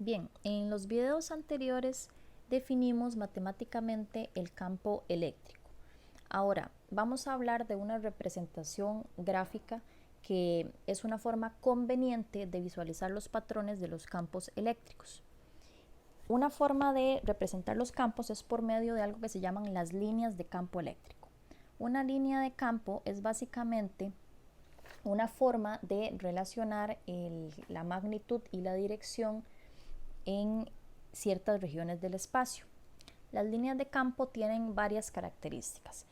Bien, en los videos anteriores definimos matemáticamente el campo eléctrico. Ahora vamos a hablar de una representación gráfica que es una forma conveniente de visualizar los patrones de los campos eléctricos. Una forma de representar los campos es por medio de algo que se llaman las líneas de campo eléctrico. Una línea de campo es básicamente una forma de relacionar la magnitud y la dirección en ciertas regiones del espacio. Las líneas de campo tienen varias características.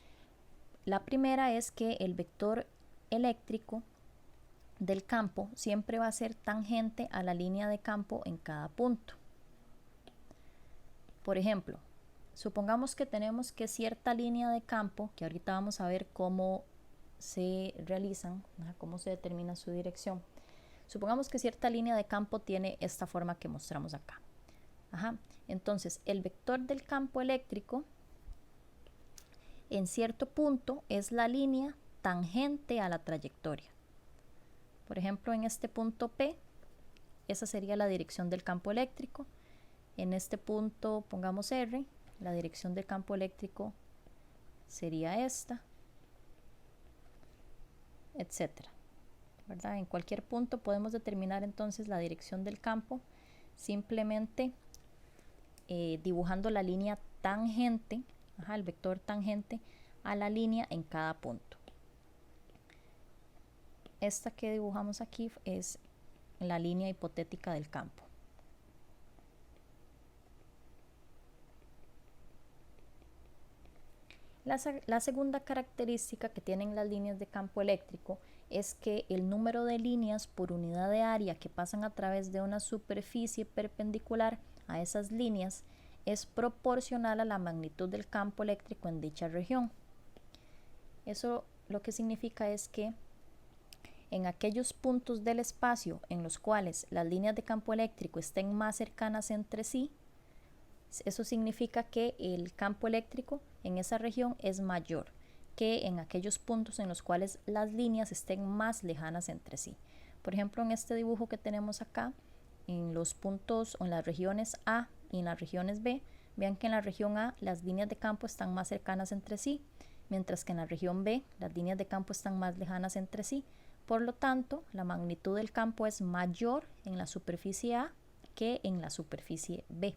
La primera es que el vector eléctrico del campo siempre va a ser tangente a la línea de campo en cada punto. Por ejemplo, supongamos que tenemos que cierta línea de campo, que ahorita vamos a ver cómo se realizan, cómo se determina su dirección. Supongamos que cierta línea de campo tiene esta forma que mostramos acá. Entonces, el vector del campo eléctrico en cierto punto es la línea tangente a la trayectoria. Por ejemplo, en este punto P, esa sería la dirección del campo eléctrico. En este punto, pongamos R, la dirección del campo eléctrico sería esta, etcétera. ¿Verdad? En cualquier punto podemos determinar entonces la dirección del campo simplemente dibujando la línea tangente, el vector tangente a la línea en cada punto. Esta que dibujamos aquí es la línea hipotética del campo. La segunda característica que tienen las líneas de campo eléctrico es que el número de líneas por unidad de área que pasan a través de una superficie perpendicular a esas líneas es proporcional a la magnitud del campo eléctrico en dicha región. Eso lo que significa es que en aquellos puntos del espacio en los cuales las líneas de campo eléctrico estén más cercanas entre sí, eso significa que el campo eléctrico en esa región es mayor que en aquellos puntos en los cuales las líneas estén más lejanas entre sí. Por ejemplo, en este dibujo que tenemos acá, en los puntos o en las regiones A y en las regiones B, vean que en la región A las líneas de campo están más cercanas entre sí, mientras que en la región B las líneas de campo están más lejanas entre sí. Por lo tanto, la magnitud del campo es mayor en la superficie A que en la superficie B.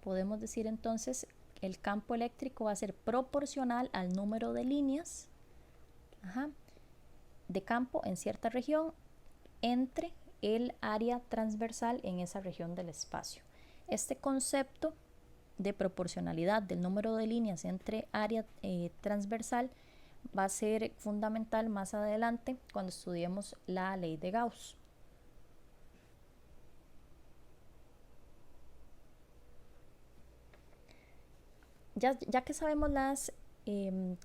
Podemos decir entonces que el campo eléctrico va a ser proporcional al número de líneas de campo en cierta región entre el área transversal en esa región del espacio. Este concepto de proporcionalidad del número de líneas entre área transversal va a ser fundamental más adelante cuando estudiemos la ley de Gauss. Ya que sabemos las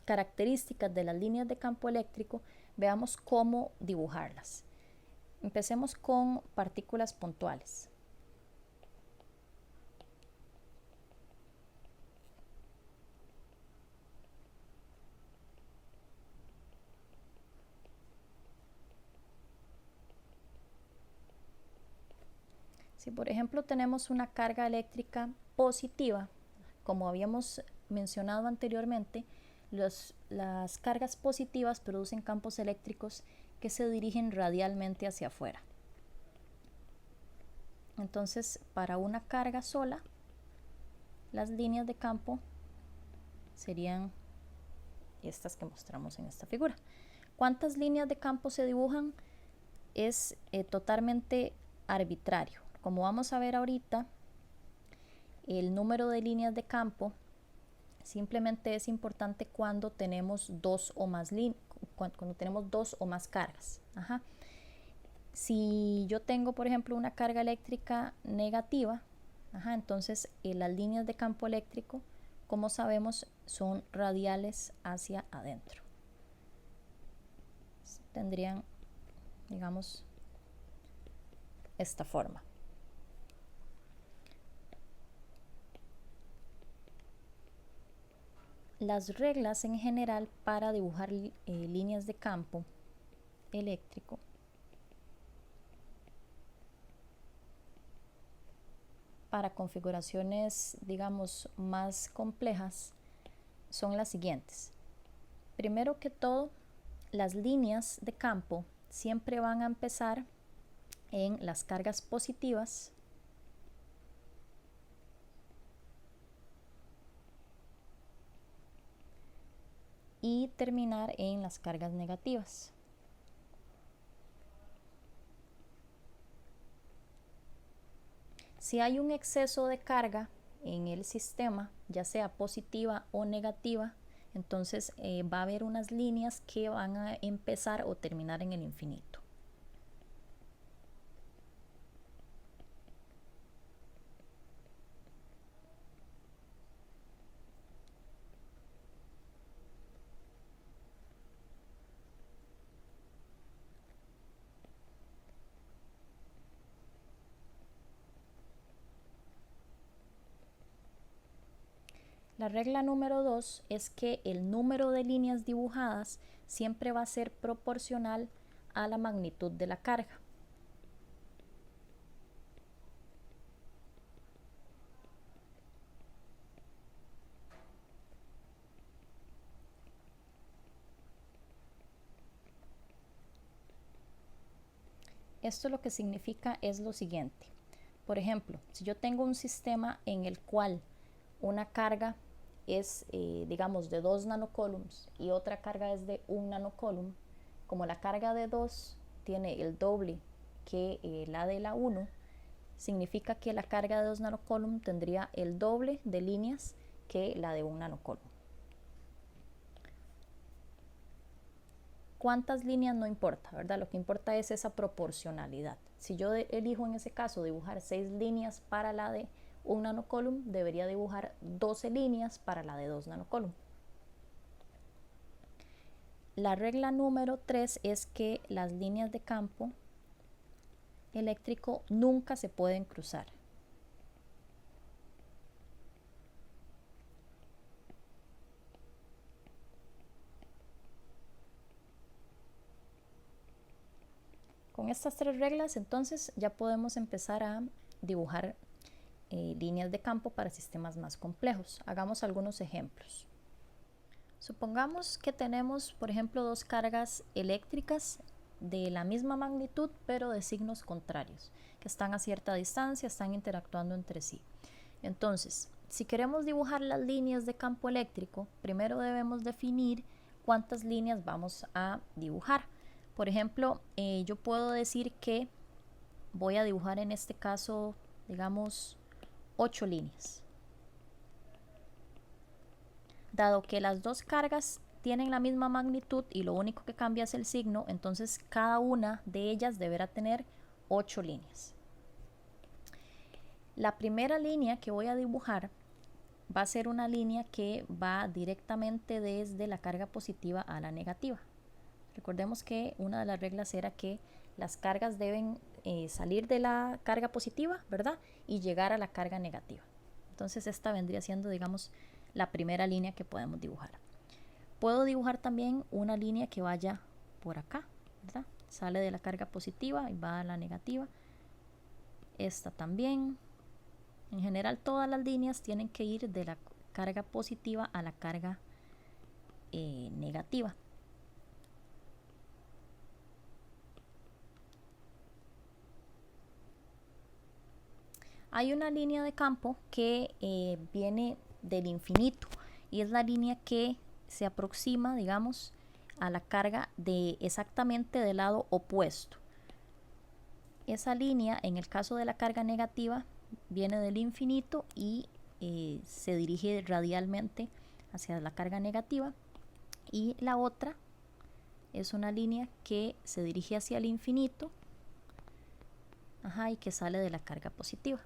características de las líneas de campo eléctrico, veamos cómo dibujarlas. Empecemos con partículas puntuales. Si por ejemplo tenemos una carga eléctrica positiva, como habíamos mencionado anteriormente, las cargas positivas producen campos eléctricos que se dirigen radialmente hacia afuera. Entonces, para una carga sola, las líneas de campo serían estas que mostramos en esta figura. ¿Cuántas líneas de campo se dibujan? Es totalmente arbitrario. Como vamos a ver ahorita, el número de líneas de campo simplemente es importante cuando tenemos dos o más cargas. Si yo tengo, por ejemplo, una carga eléctrica negativa, entonces las líneas de campo eléctrico, como sabemos, son radiales hacia adentro. Tendrían, digamos, esta forma. Las reglas en general para dibujar líneas de campo eléctrico para configuraciones, digamos, más complejas son las siguientes. Primero que todo, las líneas de campo siempre van a empezar en las cargas positivas y terminar en las cargas negativas. Si hay un exceso de carga en el sistema, ya sea positiva o negativa, entonces va a haber unas líneas que van a empezar o terminar en el infinito. La regla número 2 es que el número de líneas dibujadas siempre va a ser proporcional a la magnitud de la carga. Esto lo que significa es lo siguiente. Por ejemplo, si yo tengo un sistema en el cual una carga es, digamos, de 2 nanocoulombs y otra carga es de 1 nanocoulomb, como la carga de 2 tiene el doble que la de la 1, significa que la carga de 2 nanocoulomb tendría el doble de líneas que la de 1 nanocoulomb. ¿Cuántas líneas? No importa, ¿verdad? Lo que importa es esa proporcionalidad. Si yo elijo en ese caso dibujar 6 líneas para la de 1 nanocoulomb, debería dibujar 12 líneas para la de 2 nanocoulomb. La regla número 3 es que las líneas de campo eléctrico nunca se pueden cruzar. Con estas 3 reglas, entonces, ya podemos empezar a dibujar líneas de campo para sistemas más complejos. Hagamos algunos ejemplos. Supongamos que tenemos, por ejemplo, 2 cargas eléctricas de la misma magnitud, pero de signos contrarios, que están a cierta distancia, están interactuando entre sí. Entonces, si queremos dibujar las líneas de campo eléctrico, primero debemos definir cuántas líneas vamos a dibujar. Por ejemplo, yo puedo decir que voy a dibujar en este caso, digamos, 8 líneas. Dado que las dos cargas tienen la misma magnitud y lo único que cambia es el signo, entonces cada una de ellas deberá tener 8 líneas. La primera línea que voy a dibujar va a ser una línea que va directamente desde la carga positiva a la negativa. Recordemos que una de las reglas era que las cargas deben salir de la carga positiva, ¿verdad? Y llegar a la carga negativa. Entonces esta vendría siendo, digamos, la primera línea que podemos dibujar. Puedo dibujar también una línea que vaya por acá, ¿verdad? Sale de la carga positiva y va a la negativa. Esta también. En general todas las líneas tienen que ir de la carga positiva a la carga negativa. Hay una línea de campo que viene del infinito y es la línea que se aproxima, digamos, a la carga de exactamente del lado opuesto. Esa línea, en el caso de la carga negativa, viene del infinito y se dirige radialmente hacia la carga negativa, y la otra es una línea que se dirige hacia el infinito, y que sale de la carga positiva.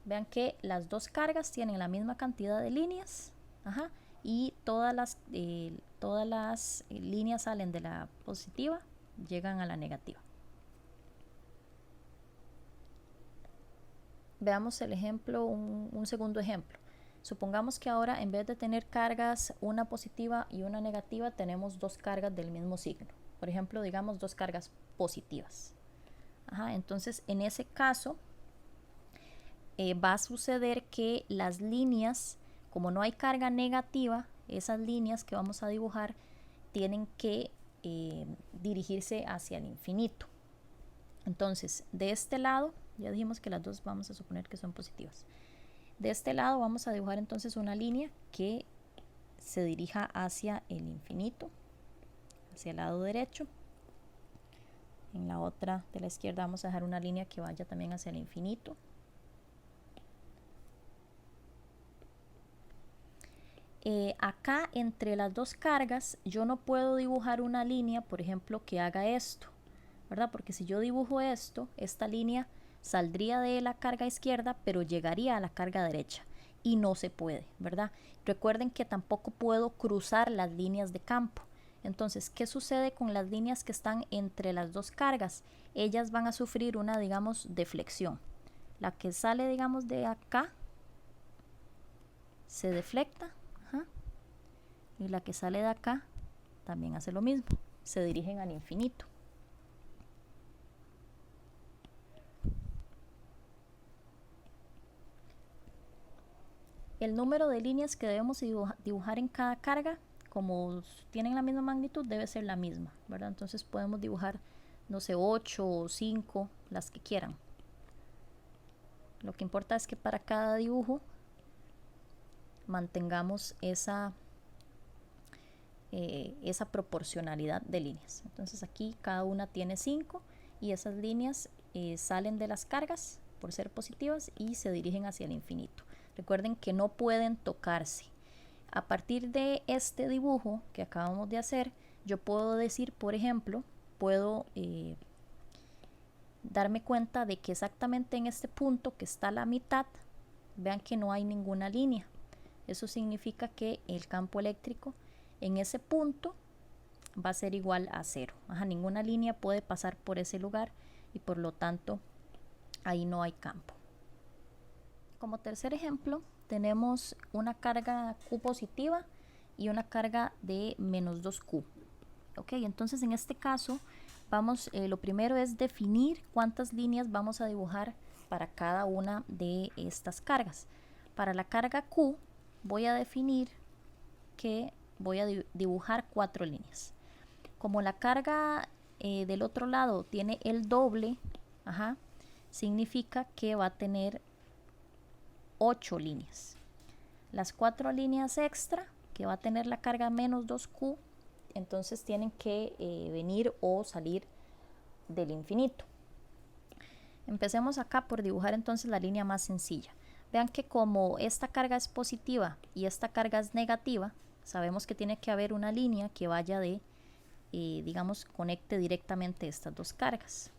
Vean que las dos cargas tienen la misma cantidad de líneas, y todas las líneas salen de la positiva, llegan a la negativa. Veamos el ejemplo, un segundo ejemplo. Supongamos que ahora, en vez de tener cargas, una positiva y una negativa, tenemos dos cargas del mismo signo. Por ejemplo, digamos 2 cargas positivas. Entonces, en ese caso, va a suceder que las líneas, como no hay carga negativa, esas líneas que vamos a dibujar tienen que dirigirse hacia el infinito. Entonces, de este lado, ya dijimos que las dos vamos a suponer que son positivas. De este lado vamos a dibujar entonces una línea que se dirija hacia el infinito, hacia el lado derecho. En la otra de la izquierda vamos a dejar una línea que vaya también hacia el infinito. Acá entre las dos cargas yo no puedo dibujar una línea, por ejemplo, que haga esto, ¿verdad? Porque si yo dibujo esto, esta línea saldría de la carga izquierda, pero llegaría a la carga derecha y no se puede, ¿verdad? Recuerden que tampoco puedo cruzar las líneas de campo. Entonces, ¿qué sucede con las líneas que están entre las dos cargas? Ellas van a sufrir una, digamos, deflexión. La que sale, digamos, de acá se deflecta, y la que sale de acá también hace lo mismo, se dirigen al infinito. El número de líneas que debemos dibujar en cada carga, como tienen la misma magnitud, debe ser la misma, ¿verdad? Entonces podemos dibujar, no sé, 8 o 5, las que quieran. Lo que importa es que para cada dibujo mantengamos esa proporcionalidad de líneas. Entonces aquí cada una tiene 5 y esas líneas salen de las cargas por ser positivas y se dirigen hacia el infinito. Recuerden que no pueden tocarse. A partir de este dibujo que acabamos de hacer, yo puedo decir, por ejemplo, puedo darme cuenta de que exactamente en este punto que está a la mitad, vean que no hay ninguna línea. Eso significa que el campo eléctrico en ese punto va a ser igual a 0. Ninguna línea puede pasar por ese lugar y por lo tanto ahí no hay campo. Como tercer ejemplo tenemos una carga Q positiva y una carga de menos 2Q. Entonces en este caso lo primero es definir cuántas líneas vamos a dibujar para cada una de estas cargas. Para la carga Q voy a definir que voy a dibujar 4 líneas. Como la carga del otro lado tiene el doble, significa que va a tener 8 líneas. Las 4 líneas extra que va a tener la carga menos 2Q, entonces tienen que venir o salir del infinito. Empecemos acá por dibujar entonces la línea más sencilla. Vean que como esta carga es positiva y esta carga es negativa, sabemos que tiene que haber una línea que vaya digamos, conecte directamente estas dos cargas.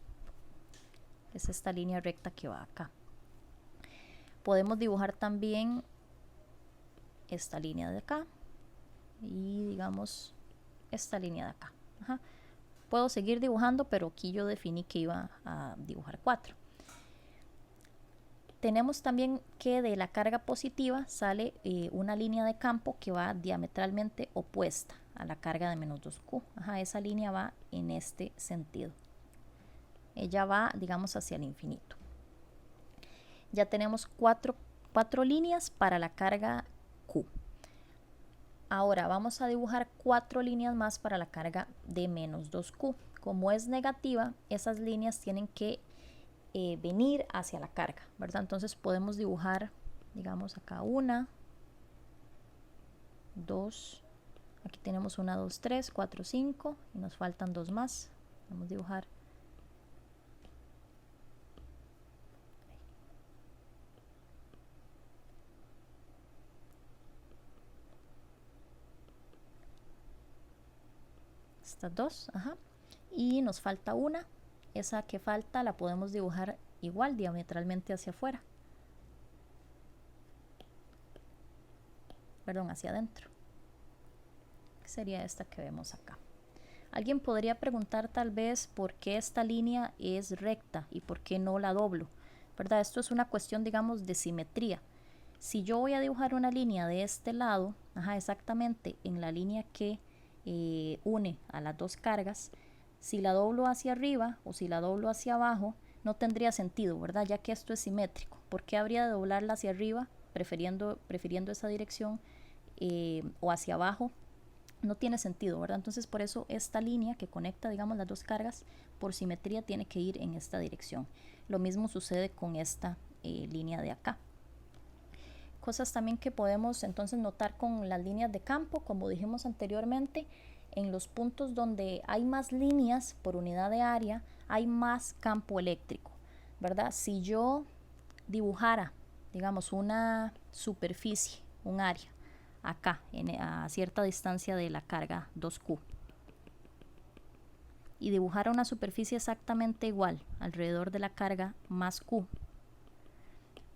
Es esta línea recta que va acá. Podemos dibujar también esta línea de acá y digamos esta línea de acá. Puedo seguir dibujando, pero aquí yo definí que iba a dibujar 4. Tenemos también que de la carga positiva sale una línea de campo que va diametralmente opuesta a la carga de menos 2Q. Esa línea va en este sentido. Ella va, digamos, hacia el infinito. Ya tenemos cuatro líneas para la carga Q. Ahora vamos a dibujar 4 líneas más para la carga de menos 2Q. Como es negativa, esas líneas tienen que venir hacia la carga, ¿verdad? Entonces podemos dibujar, digamos, acá 1, 2, aquí tenemos 1, 2, 3, 4, 5 y nos faltan 2 más. Vamos a dibujar estas 2, y nos falta una. Esa que falta la podemos dibujar igual diametralmente hacia afuera, perdón, hacia adentro, que sería esta que vemos acá. Alguien podría preguntar tal vez por qué esta línea es recta y por qué no la doblo, ¿verdad? Esto es una cuestión, digamos, de simetría. Si yo voy a dibujar una línea de este lado, exactamente en la línea que une a las dos cargas, si la doblo hacia arriba o si la doblo hacia abajo, no tendría sentido, ¿verdad? Ya que esto es simétrico. ¿Por qué habría de doblarla hacia arriba, prefiriendo esa dirección, o hacia abajo? No tiene sentido, ¿verdad? Entonces por eso esta línea que conecta, digamos, las dos cargas, por simetría tiene que ir en esta dirección. Lo mismo sucede con esta línea de acá. Cosas también que podemos entonces notar con las líneas de campo, como dijimos anteriormente, en los puntos donde hay más líneas por unidad de área, hay más campo eléctrico, ¿verdad? Si yo dibujara, digamos, una superficie, un área, acá, a cierta distancia de la carga 2Q, y dibujara una superficie exactamente igual alrededor de la carga más Q,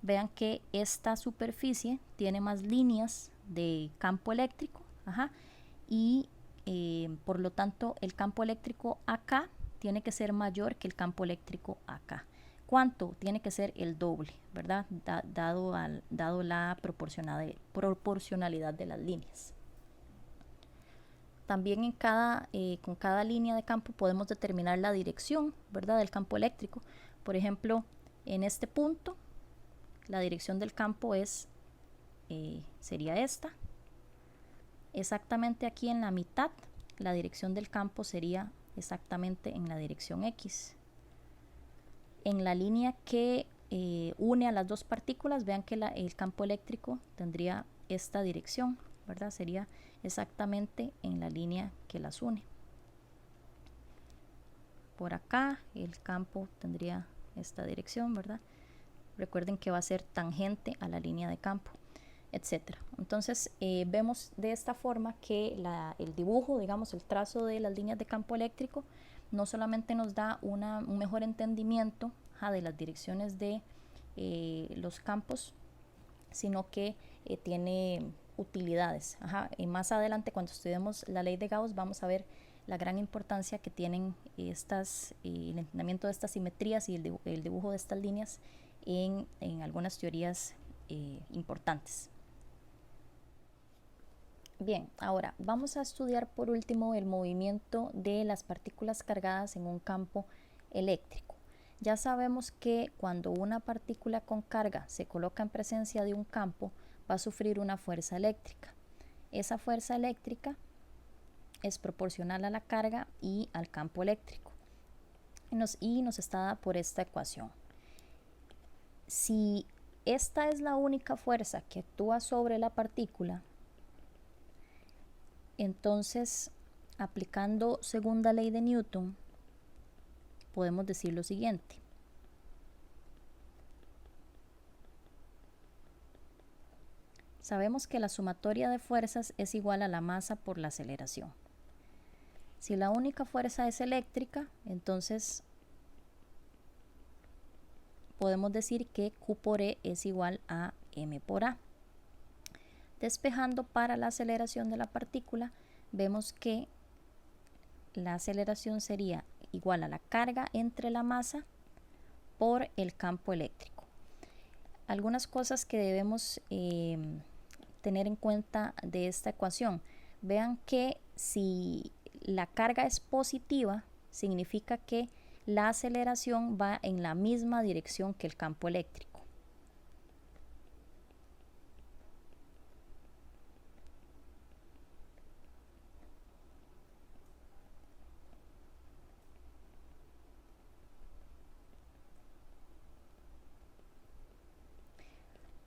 vean que esta superficie tiene más líneas de campo eléctrico, y por lo tanto el campo eléctrico acá tiene que ser mayor que el campo eléctrico acá. ¿Cuánto? Tiene que ser el doble, ¿verdad? Dado la proporcionalidad de las líneas. También con cada línea de campo podemos determinar la dirección, ¿verdad?, del campo eléctrico. Por ejemplo, en este punto, la dirección del campo sería esta. Exactamente aquí en la mitad, la dirección del campo sería exactamente en la dirección X. En la línea que une a las dos partículas, vean que el campo eléctrico tendría esta dirección, ¿verdad? Sería exactamente en la línea que las une. Por acá el campo tendría esta dirección, ¿verdad? Recuerden que va a ser tangente a la línea de campo, etcétera. Entonces vemos de esta forma que el dibujo, digamos, el trazo de las líneas de campo eléctrico no solamente nos da un mejor entendimiento de las direcciones de los campos, sino que tiene utilidades. Más adelante, cuando estudiemos la ley de Gauss, vamos a ver la gran importancia que tienen el entendimiento de estas simetrías y el dibujo de estas líneas en algunas teorías importantes. Bien, ahora vamos a estudiar por último el movimiento de las partículas cargadas en un campo eléctrico. Ya sabemos que cuando una partícula con carga se coloca en presencia de un campo, va a sufrir una fuerza eléctrica. Esa fuerza eléctrica es proporcional a la carga y al campo eléctrico. Y nos está dada por esta ecuación. Si esta es la única fuerza que actúa sobre la partícula, entonces, aplicando segunda ley de Newton, podemos decir lo siguiente. Sabemos que la sumatoria de fuerzas es igual a la masa por la aceleración. Si la única fuerza es eléctrica, entonces podemos decir que Q por E es igual a M por A. Despejando para la aceleración de la partícula, vemos que la aceleración sería igual a la carga entre la masa por el campo eléctrico. Algunas cosas que debemos tener en cuenta de esta ecuación. Vean que si la carga es positiva, significa que la aceleración va en la misma dirección que el campo eléctrico.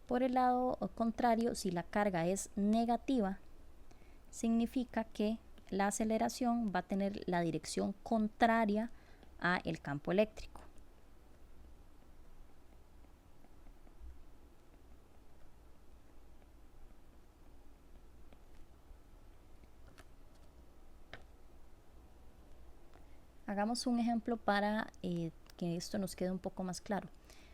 Por el lado contrario, si la carga es negativa, significa que la aceleración va a tener la dirección contraria a el campo eléctrico. Hagamos un ejemplo para que esto nos quede un poco más claro.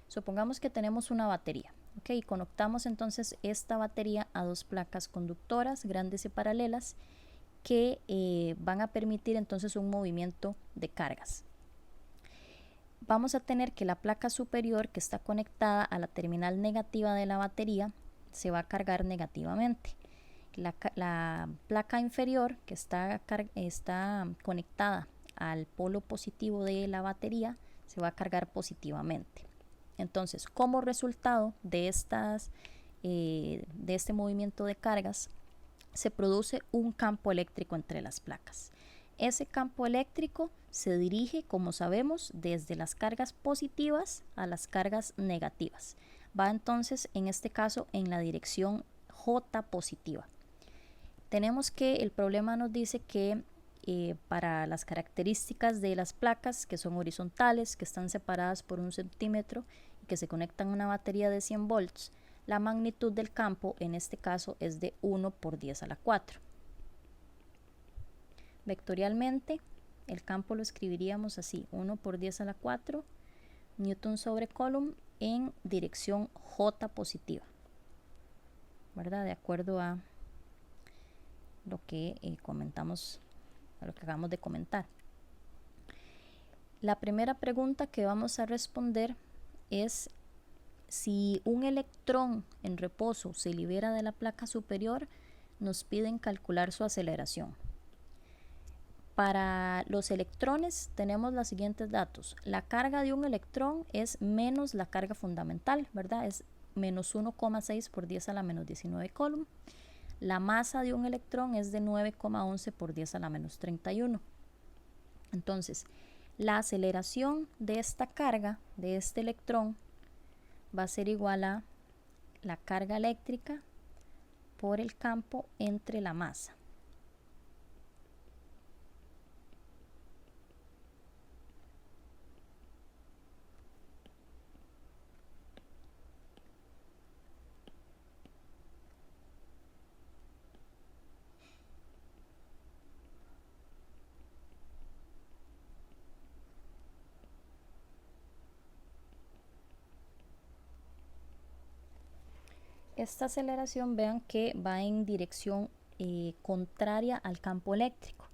Supongamos que tenemos una batería. Y conectamos entonces esta batería a dos placas conductoras grandes y paralelas que van a permitir entonces un movimiento de cargas. Vamos a tener que la placa superior, que está conectada a la terminal negativa de la batería, se va a cargar negativamente. La placa inferior, que está conectada al polo positivo de la batería, se va a cargar positivamente. Entonces, como resultado de este movimiento de cargas, se produce un campo eléctrico entre las placas. Ese campo eléctrico se dirige, como sabemos, desde las cargas positivas a las cargas negativas. Va entonces, en este caso, en la dirección J positiva. Tenemos que el problema nos dice que para las características de las placas, que son horizontales, que están separadas por 1 centímetro y que se conectan a una batería de 100 volts, la magnitud del campo en este caso es de 1 por 10 a la 4. Vectorialmente, el campo lo escribiríamos así: 1 por 10 a la 4 newton sobre coulomb en dirección J positiva, ¿verdad? De acuerdo a lo que comentamos, a lo que acabamos de comentar. La primera pregunta que vamos a responder es si un electrón en reposo se libera de la placa superior, nos piden calcular su aceleración. Para los electrones tenemos los siguientes datos. La carga de un electrón es menos la carga fundamental, ¿verdad? Es menos 1,6 por 10 a la menos 19 coulomb. La masa de un electrón es de 9,11 por 10 a la menos 31. Entonces, la aceleración de esta carga, de este electrón, va a ser igual a la carga eléctrica por el campo entre la masa. Esta aceleración, vean que va en dirección contraria al campo eléctrico.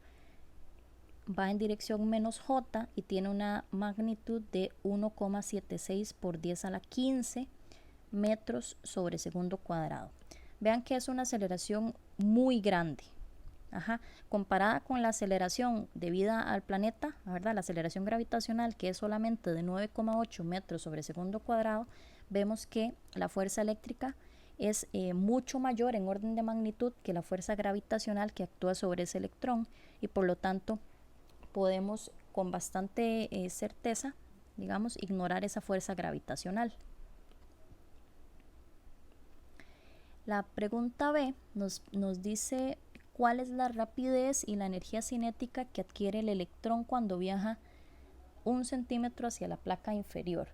Va en dirección menos J y tiene una magnitud de 1,76 por 10 a la 15 metros sobre segundo cuadrado. Vean que es una aceleración muy grande. Comparada con la aceleración debida al planeta, ¿verdad? La aceleración gravitacional, que es solamente de 9,8 metros sobre segundo cuadrado, vemos que la fuerza eléctrica es mucho mayor en orden de magnitud que la fuerza gravitacional que actúa sobre ese electrón, y por lo tanto podemos con bastante certeza, digamos, ignorar esa fuerza gravitacional. La pregunta B nos dice cuál es la rapidez y la energía cinética que adquiere el electrón cuando viaja 1 centímetro hacia la placa inferior.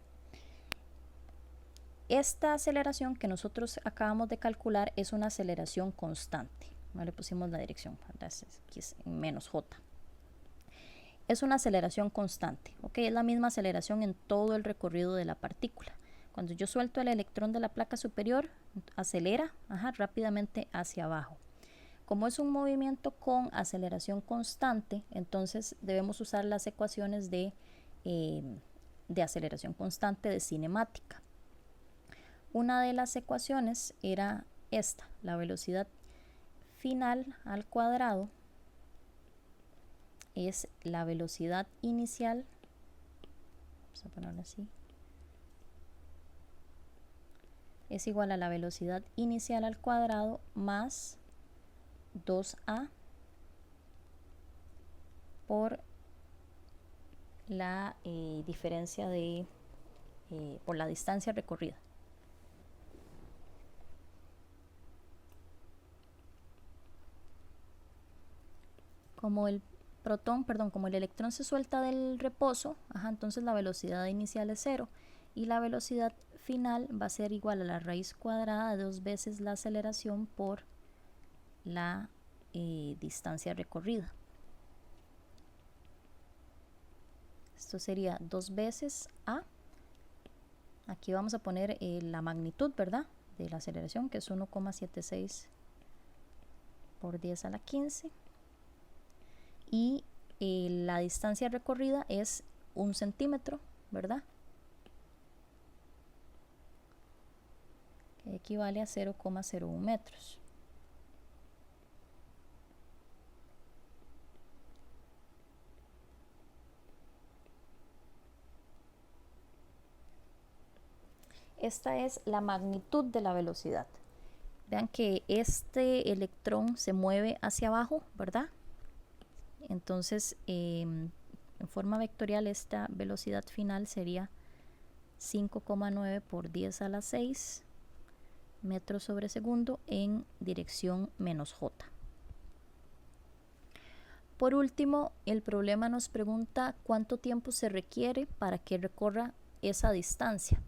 Esta aceleración que nosotros acabamos de calcular es una aceleración constante. No le pusimos la dirección, aquí es en menos J. Es una aceleración constante, ¿ok? Es la misma aceleración en todo el recorrido de la partícula. Cuando yo suelto el electrón de la placa superior, acelera rápidamente hacia abajo. Como es un movimiento con aceleración constante, entonces debemos usar las ecuaciones de aceleración constante de cinemática. Una de las ecuaciones era esta: la velocidad final al cuadrado es la velocidad inicial, vamos a ponerlo así, es igual a la velocidad inicial al cuadrado más 2a por la diferencia por la distancia recorrida. Como el electrón se suelta del reposo, entonces la velocidad inicial es 0 y la velocidad final va a ser igual a la raíz cuadrada de 2 veces la aceleración por la distancia recorrida. Esto sería 2 veces a. Aquí vamos a poner la magnitud, ¿verdad?, de la aceleración, que es 1,76 por 10 a la 15. Y la distancia recorrida es 1 centímetro, ¿verdad?, que equivale a 0,01 metros. Esta es la magnitud de la velocidad. Vean que este electrón se mueve hacia abajo, ¿verdad? Entonces, en forma vectorial, esta velocidad final sería 5,9 por 10 a la 6 metros sobre segundo en dirección menos j. Por último, el problema nos pregunta cuánto tiempo se requiere para que recorra esa distancia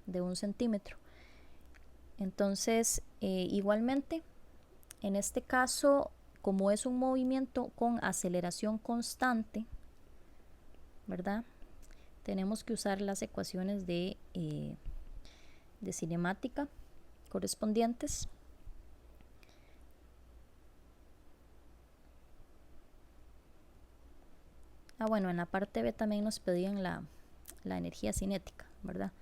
de 1 centímetro. Entonces, igualmente, en este caso, como es un movimiento con aceleración constante, ¿verdad? Tenemos que usar las ecuaciones de cinemática correspondientes. Bueno, en la parte B también nos pedían la energía cinética, ¿verdad?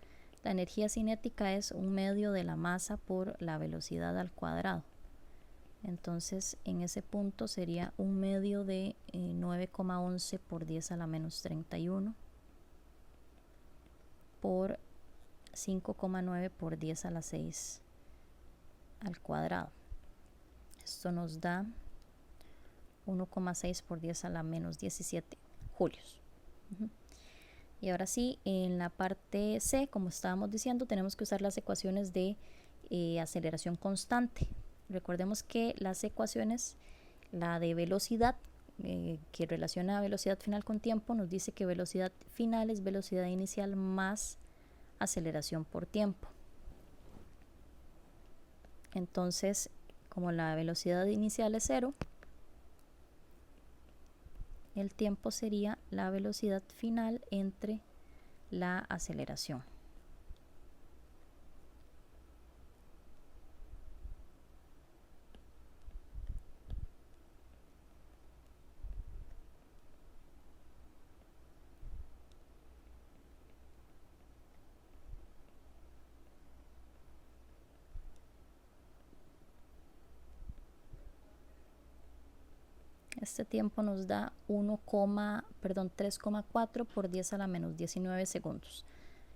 La energía cinética es un medio de la masa por la velocidad al cuadrado. Entonces, en ese punto sería un medio de 9,11 por 10 a la menos 31 por 5,9 por 10 a la 6 al cuadrado. Esto nos da 1,6 por 10 a la menos 17 julios. Y ahora sí, en la parte C, como estábamos diciendo, tenemos que usar las ecuaciones de aceleración constante. Recordemos que las ecuaciones, la de velocidad, que relaciona velocidad final con tiempo, nos dice que velocidad final es velocidad inicial más aceleración por tiempo. Entonces, como la velocidad inicial es 0, el tiempo sería la velocidad final entre la aceleración. Este tiempo nos da 3,4 por 10 a la menos 19 segundos.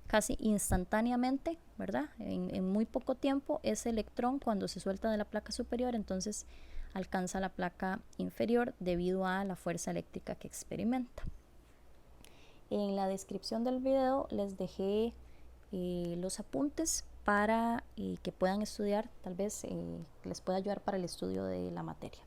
Casi instantáneamente, ¿verdad? En muy poco tiempo, ese electrón, cuando se suelta de la placa superior, entonces alcanza la placa inferior debido a la fuerza eléctrica que experimenta. En la descripción del video les dejé los apuntes para que puedan estudiar, tal vez les pueda ayudar para el estudio de la materia.